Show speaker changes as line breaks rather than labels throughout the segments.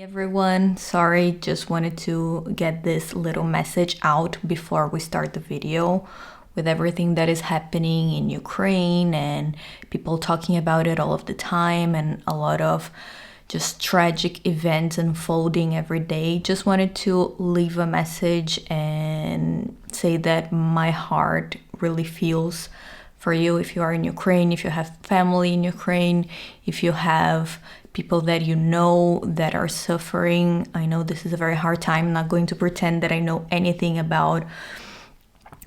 Hey everyone, sorry, just wanted to get this little message out before we start the video. With everything that is happening in Ukraine and people talking about it all of the time and a lot of just tragic events unfolding every day, just wanted to leave a message and say that my heart really feels for you if you are in Ukraine, if you have family in Ukraine, if you have people that you know that are suffering. I know this is a very hard time. I'm not going to pretend that I know anything about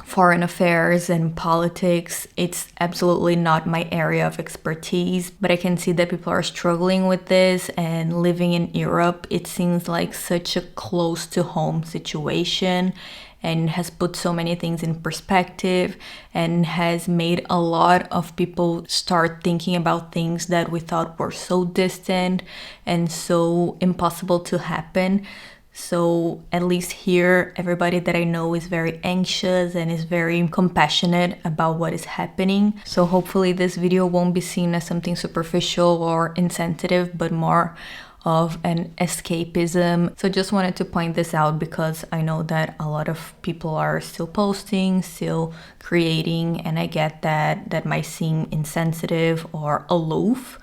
foreign affairs and politics. It's absolutely not my area of expertise, but I can see that people are struggling with this, and living in Europe, it seems like such a close to home situation and has put so many things in perspective and has made a lot of people start thinking about things that we thought were so distant and so impossible to happen. So at least here, everybody that I know is very anxious and is very compassionate about what is happening. So hopefully this video won't be seen as something superficial or insensitive, but more of an escapism. So just wanted to point this out because I know that a lot of people are still posting, still creating, and I get that that might seem insensitive or aloof.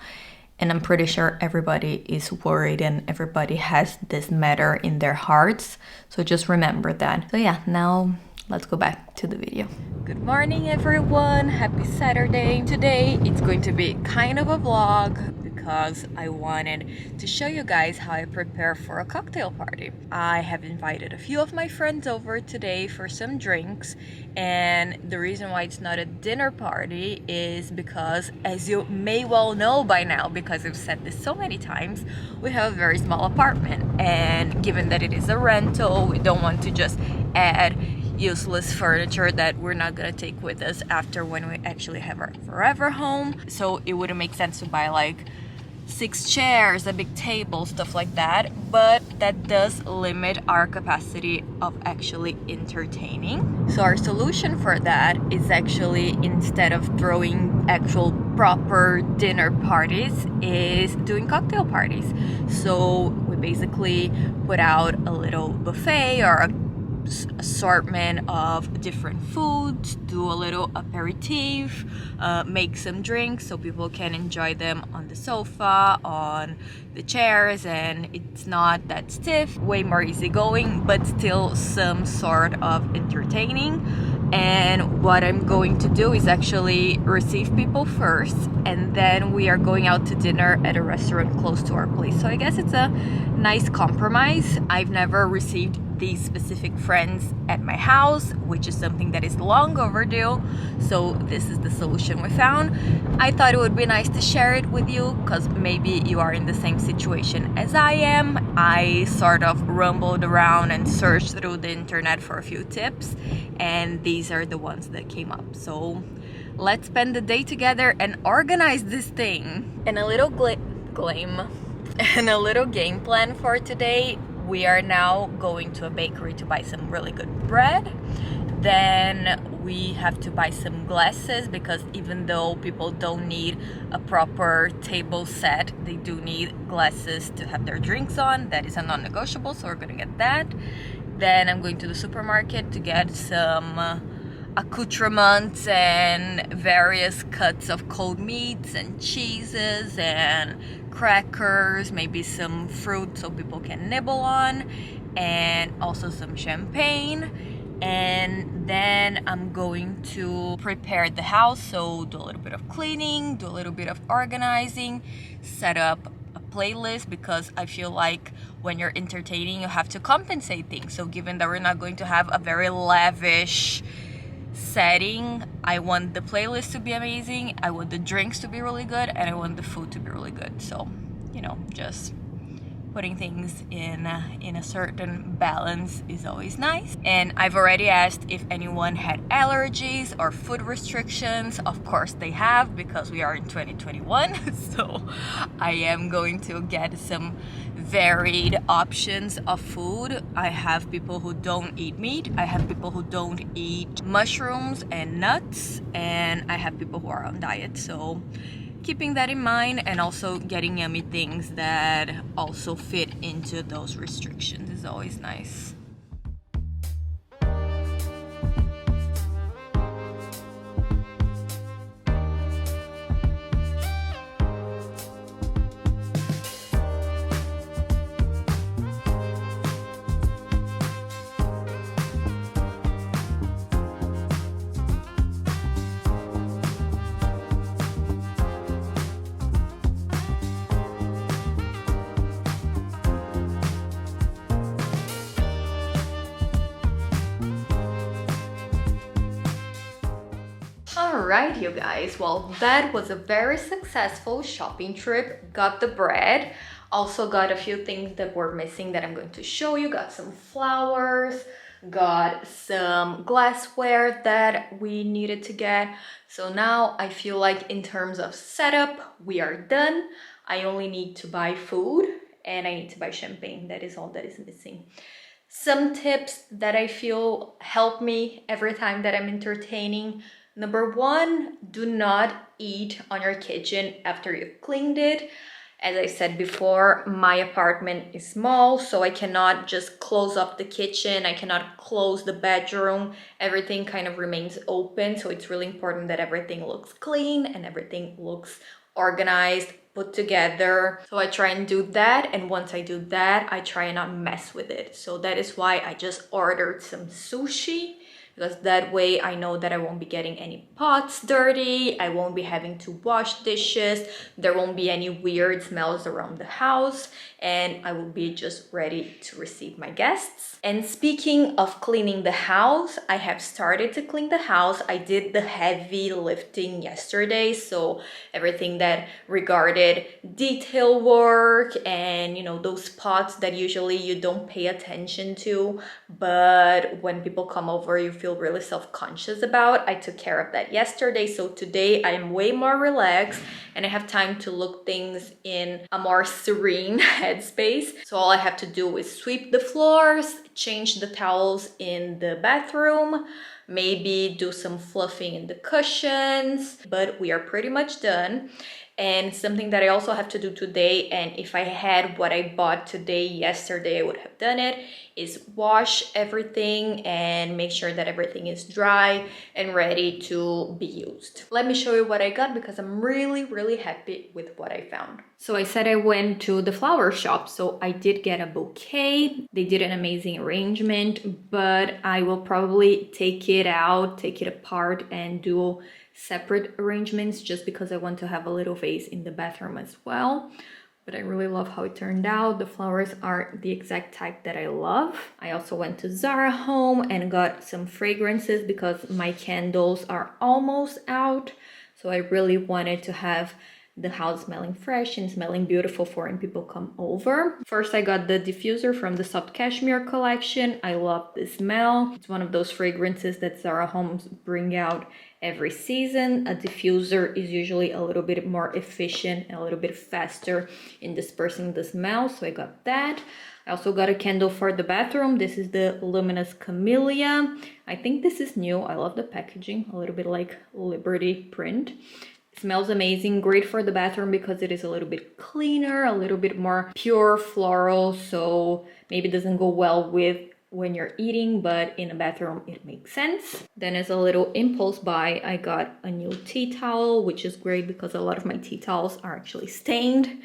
And I'm pretty sure everybody is worried and everybody has this matter in their hearts. So just remember that. So yeah, now let's go back to the video. Good morning everyone, happy Saturday. Today it's going to be kind of a vlog because I wanted to show you guys how I prepare for a cocktail party. I have invited a few of my friends over today for some drinks, and the reason why it's not a dinner party is because, as you may well know by now, because I've said this so many times, we have a very small apartment, and given that it is a rental, we don't want to just add useless furniture that we're not gonna take with us after when we actually have our forever home. So it wouldn't make sense to buy like 6 chairs, a big table, stuff like that, but that does limit our capacity of actually entertaining. So our solution for that is actually, instead of throwing actual proper dinner parties, is doing cocktail parties. So we basically put out a little buffet or a assortment of different foods, do a little aperitif, make some drinks so people can enjoy them on the sofa, on the chairs, and it's not that stiff, way more easygoing, but still some sort of entertaining. And what I'm going to do is actually receive people first, and then we are going out to dinner at a restaurant close to our place. So I guess it's a nice compromise. I've never received these specific friends at my house, which is something that is long overdue. So this is the solution we found. I thought it would be nice to share it with you because maybe you are in the same situation as I am. I sort of rumbled around and searched through the internet for a few tips, and these are the ones that came up. So let's spend the day together and organize this thing. And a little game plan for today. We are now going to a bakery to buy some really good bread. Then we have to buy some glasses, because even though people don't need a proper table set, they do need glasses to have their drinks on. That is a non-negotiable, so we're gonna get that. Then I'm going to the supermarket to get some accoutrements and various cuts of cold meats and cheeses and crackers, maybe some fruit so people can nibble on, and also some champagne. And then I'm going to prepare the house, so do a little bit of cleaning, do a little bit of organizing, set up a playlist, because I feel like when you're entertaining you have to compensate things. So given that we're not going to have a very lavish setting, I want the playlist to be amazing, I want the drinks to be really good, and I want the food to be really good. So, you know, just putting things in a certain balance is always nice. And I've already asked if anyone had allergies or food restrictions. Of course they have, because we are in 2021. So I am going to get some varied options of food. I have people who don't eat meat, I have people who don't eat mushrooms and nuts, and I have people who are on diet. So keeping that in mind and also getting yummy things that also fit into those restrictions is always nice. Alright, you guys, well, that was a very successful shopping trip. Got the bread, also got a few things that were missing that I'm going to show you. Got some flowers, got some glassware that we needed to get. So now I feel like in terms of setup, we are done. I only need to buy food and I need to buy champagne. That is all that is missing. Some tips that I feel help me every time that I'm entertaining. Number one, do not eat on your kitchen after you've cleaned it. As I said before, my apartment is small, so I cannot just close up the kitchen. I cannot close the bedroom. Everything kind of remains open, so it's really important that everything looks clean and everything looks organized, put together. So I try and do that, and once I do that, I try and not mess with it. So that is why I just ordered some sushi, because that way I know that I won't be getting any pots dirty, I won't be having to wash dishes, there won't be any weird smells around the house, and I will be just ready to receive my guests. And speaking of cleaning the house, I have started to clean the house. I did the heavy lifting yesterday, so everything that regarded detail work and, you know, those pots that usually you don't pay attention to, but when people come over you feel really self-conscious about. I took care of that yesterday, so today I am way more relaxed and I have time to look things in a more serene headspace. So all I have to do is sweep the floors, change the towels in the bathroom, maybe do some fluffing in the cushions, but we are pretty much done. And something that I also have to do today, and if I had what I bought today yesterday I would have done it, is wash everything and make sure that everything is dry and ready to be used. Let me show you what I got, because I'm really happy with what I found. So I said I went to the flower shop, so I did get a bouquet. They did an amazing arrangement, but I will probably take it out, take it apart and do separate arrangements, just because I want to have a little vase in the bathroom as well. But I really love how it turned out. The flowers are the exact type that I love. I also went to Zara Home and got some fragrances because my candles are almost out. So I really wanted to have the house smelling fresh and smelling beautiful for when people come over. First, I got the diffuser from the Soft Cashmere collection. I love the smell. It's one of those fragrances that Zara Homes bring out every season. A diffuser is usually a little bit more efficient and a little bit faster in dispersing the smell, so I got that. I also got a candle for the bathroom. This is the Luminous Camelia. I think this is new. I love the packaging, a little bit like Liberty print. It smells amazing, great for the bathroom because it is a little bit cleaner, a little bit more pure floral, so maybe it doesn't go well with when you're eating, but in a bathroom it makes sense. Then as a little impulse buy, I got a new tea towel, which is great because a lot of my tea towels are actually stained,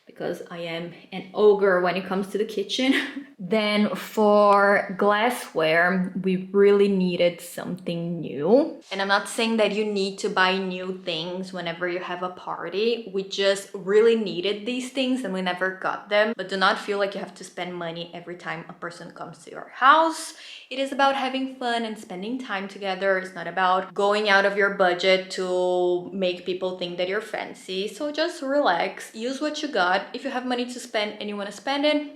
because I am an ogre when it comes to the kitchen. Then for glassware, we really needed something new. And I'm not saying that you need to buy new things whenever you have a party. We just really needed these things and we never got them. But do not feel like you have to spend money every time a person comes to your house. It is about having fun and spending time together. It's not about going out of your budget to make people think that you're fancy. So just relax, use what you got. If you have money to spend and you want to spend it,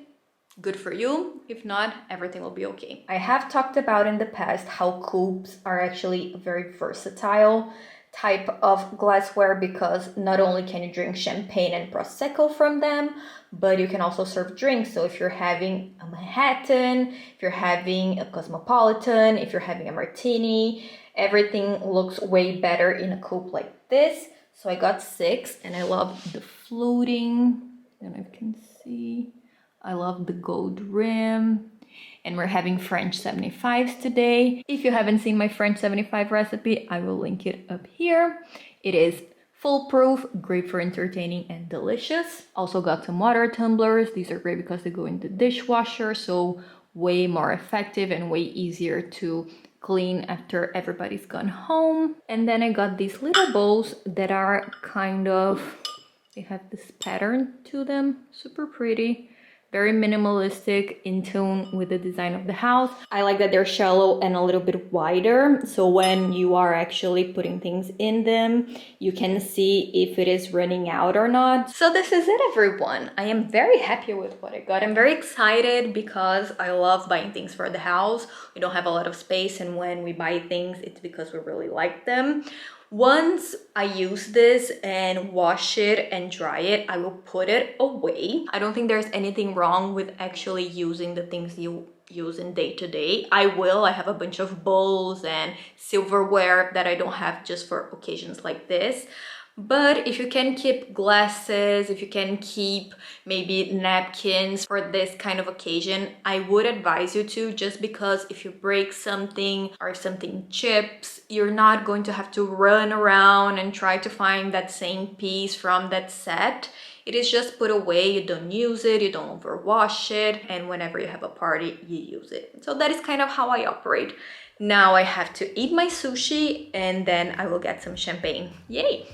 good for you. If not, everything will be okay. I have talked about in the past how coupes are actually a very versatile type of glassware, because not only can you drink champagne and prosecco from them, but you can also serve drinks. So if you're having a Manhattan, if you're having a Cosmopolitan, if you're having a martini, everything looks way better in a coupe like this. So I got 6 and I love the floating. I don't know if you can see. I love the gold rim. And we're having French 75s today. If you haven't seen my French 75 recipe, I will link it up here. It is foolproof, great for entertaining and delicious. Also got some water tumblers. These are great because they go in the dishwasher, so way more effective and way easier to clean after everybody's gone home. And then I got these little bowls that are kind of, they have this pattern to them, super pretty. Very minimalistic, in tune with the design of the house. I like that they're shallow and a little bit wider, so when you are actually putting things in them, you can see if it is running out or not. So this is it, everyone. I am very happy with what I got. I'm very excited because I love buying things for the house. We don't have a lot of space, and when we buy things, it's because we really like them. Once I use this and wash it and dry it, I will put it away. I don't think there's anything wrong with actually using the things you use in day to day. I have a bunch of bowls and silverware that I don't have just for occasions like this. But if you can keep glasses, if you can keep maybe napkins for this kind of occasion, I would advise you to, just because if you break something or something chips, you're not going to have to run around and try to find that same piece from that set. It is just put away, you don't use it, you don't overwash it, and whenever you have a party, you use it. So that is kind of how I operate. Now I have to eat my sushi and then I will get some champagne. Yay!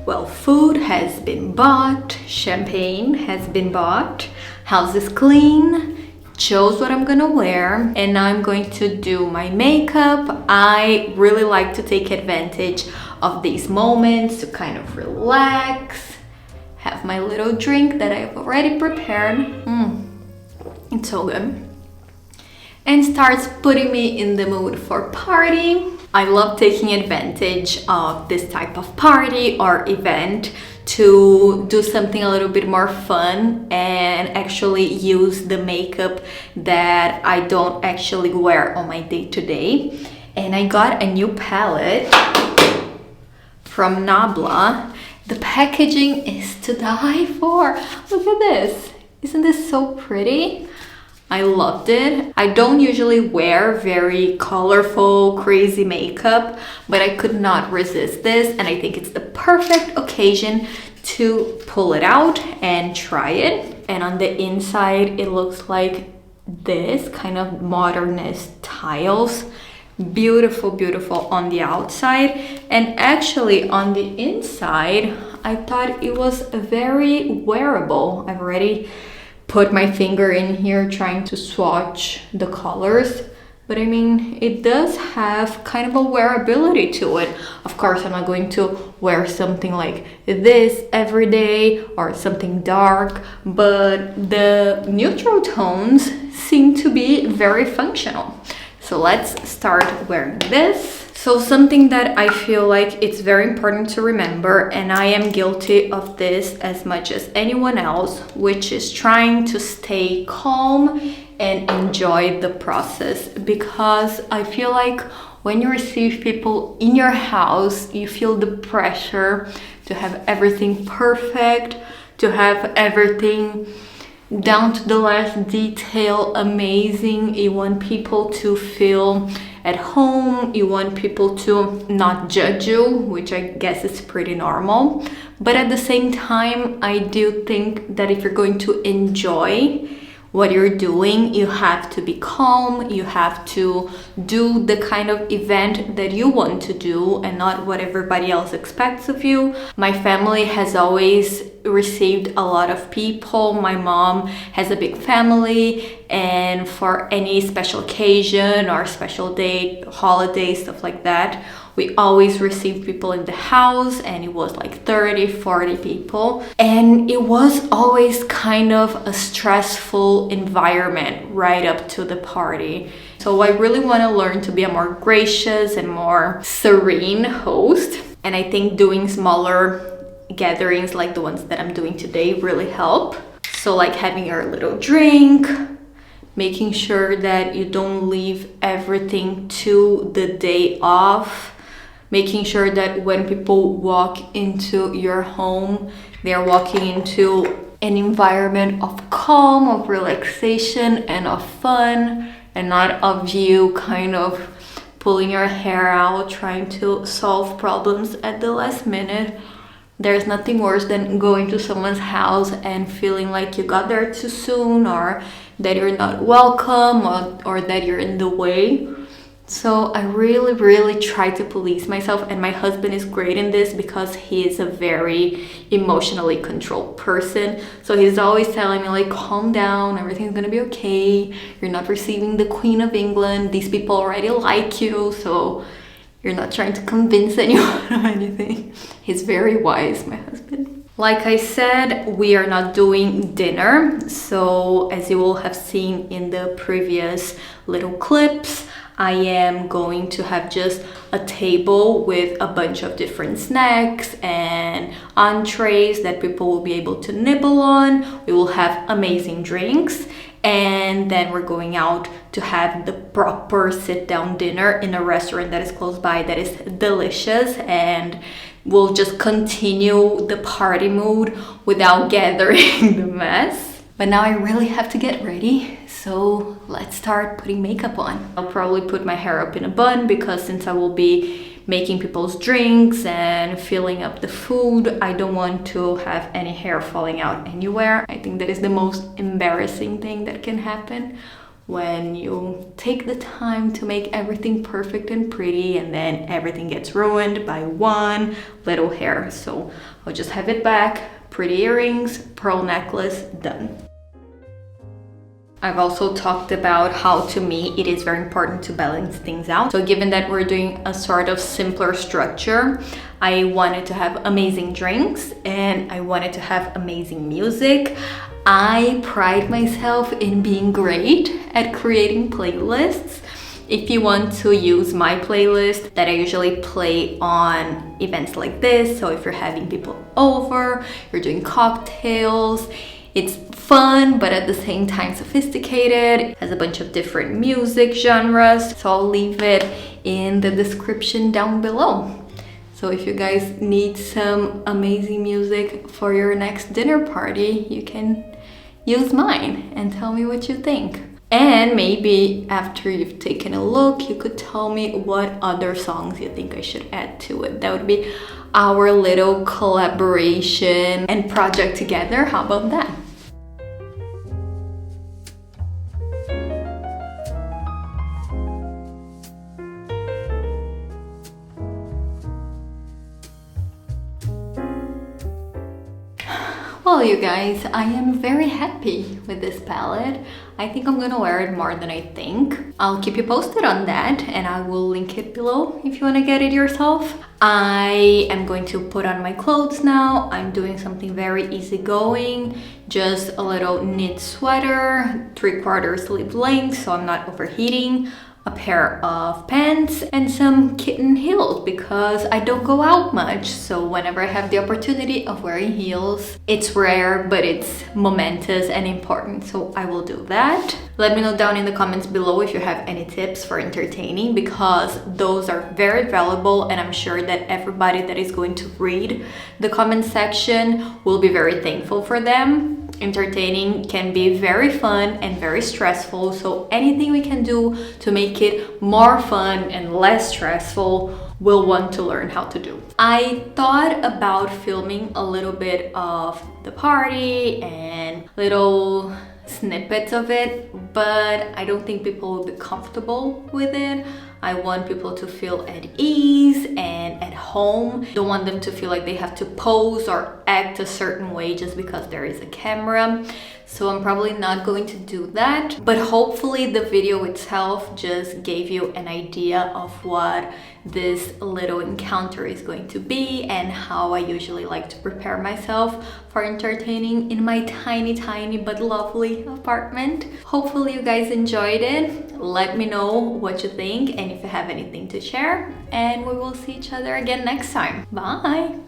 Well, food has been bought, champagne has been bought, house is clean, chose what I'm gonna wear, and now I'm going to do my makeup. I really like to take advantage of these moments to kind of relax, have my little drink that I've already prepared. It's so good. And starts putting me in the mood for party. I love taking advantage of this type of party or event to do something a little bit more fun and actually use the makeup that I don't actually wear on my day-to-day. And I got a new palette from Nabla. The packaging is to die for. Look at this. Isn't this so pretty? I loved it. I don't usually wear very colorful, crazy makeup, but I could not resist this, and I think it's the perfect occasion to pull it out and try it. And on the inside, it looks like this kind of modernist tiles. Beautiful, beautiful on the outside, and actually on the inside, I thought it was very wearable. I've already put my finger in here trying to swatch the colors, but I mean, it does have kind of a wearability to it. Of course, I'm not going to wear something like this every day or something dark, but the neutral tones seem to be very functional. So let's start wearing this. So something that I feel like it's very important to remember, and I am guilty of this as much as anyone else, which is trying to stay calm and enjoy the process, because I feel like when you receive people in your house, you feel the pressure to have everything perfect, to have everything down to the last detail amazing. You want people to feel at home, you want people to not judge you, which I guess is pretty normal. But at the same time, I do think that if you're going to enjoy what you're doing, you have to be calm, you have to do the kind of event that you want to do and not what everybody else expects of you. My family has always received a lot of people. My mom has a big family, and for any special occasion or special day, holiday, stuff like that, we always received people in the house, and it was like 30-40 people, and it was always kind of a stressful environment right up to the party. So I really want to learn to be a more gracious and more serene host, and I think doing smaller gatherings like the ones that I'm doing today really help. So like having your little drink, making sure that you don't leave everything to the day off, making sure that when people walk into your home, they're walking into an environment of calm, of relaxation, and of fun, and not of you kind of pulling your hair out, trying to solve problems at the last minute. There's nothing worse than going to someone's house and feeling like you got there too soon, or that you're not welcome, or that you're in the way. So I really try to police myself, and my husband is great in this because he is a very emotionally controlled person. So he's always telling me like, calm down, everything's gonna be okay. You're not receiving the Queen of England. These people already like you, so you're not trying to convince anyone of anything. He's very wise, my husband. Like I said, we are not doing dinner. So as you will have seen in the previous little clips, I am going to have just a table with a bunch of different snacks and entrees that people will be able to nibble on. We will have amazing drinks, and then we're going out to have the proper sit-down dinner in a restaurant that is close by that is delicious, and we'll just continue the party mood without gathering the mess. But now I really have to get ready, so let's start putting makeup on. I'll probably put my hair up in a bun because since I will be making people's drinks and filling up the food, I don't want to have any hair falling out anywhere. I think that is the most embarrassing thing that can happen, when you take the time to make everything perfect and pretty and then everything gets ruined by one little hair. So I'll just have it back, pretty earrings, pearl necklace, done. I've also talked about how, to me, it is very important to balance things out. So given that we're doing a sort of simpler structure, I wanted to have amazing drinks and I wanted to have amazing music. I pride myself in being great at creating playlists. If you want to use my playlist that I usually play on events like this, so if you're having people over, you're doing cocktails, it's fun, but at the same time sophisticated. It has a bunch of different music genres, so I'll leave it in the description down below. So if you guys need some amazing music for your next dinner party, you can use mine and tell me what you think. And maybe after you've taken a look, you could tell me what other songs you think I should add to it. That would be our little collaboration and project together. How about that? Well, you guys, I am very happy with this palette. I think I'm gonna wear it more than I think. I'll keep you posted on that, and I will link it below if you want to get it yourself. I am going to put on my clothes now. I'm doing something very easygoing, just a little knit sweater, 3/4 sleeve length, so I'm not overheating. a pair of pants, and some kitten heels because I don't go out much. So whenever I have the opportunity of wearing heels, it's rare, but it's momentous and important. So I will do that. Let me know down in the comments below if you have any tips for entertaining, because those are very valuable, and I'm sure that everybody that is going to read the comment section will be very thankful for them. Entertaining can be very fun and very stressful, so anything we can do to make it more fun and less stressful, we'll want to learn how to do. I thought about filming a little bit of the party and little snippets of it, but I don't think people will be comfortable with it. I want people to feel at ease and at home. Don't want them to feel like they have to pose or act a certain way just because there is a camera. So I'm probably not going to do that, but hopefully the video itself just gave you an idea of what this little encounter is going to be and how I usually like to prepare myself for entertaining in my tiny but lovely apartment. Hopefully you guys enjoyed it. Let me know what you think and if you have anything to share, and we will see each other again next time. Bye!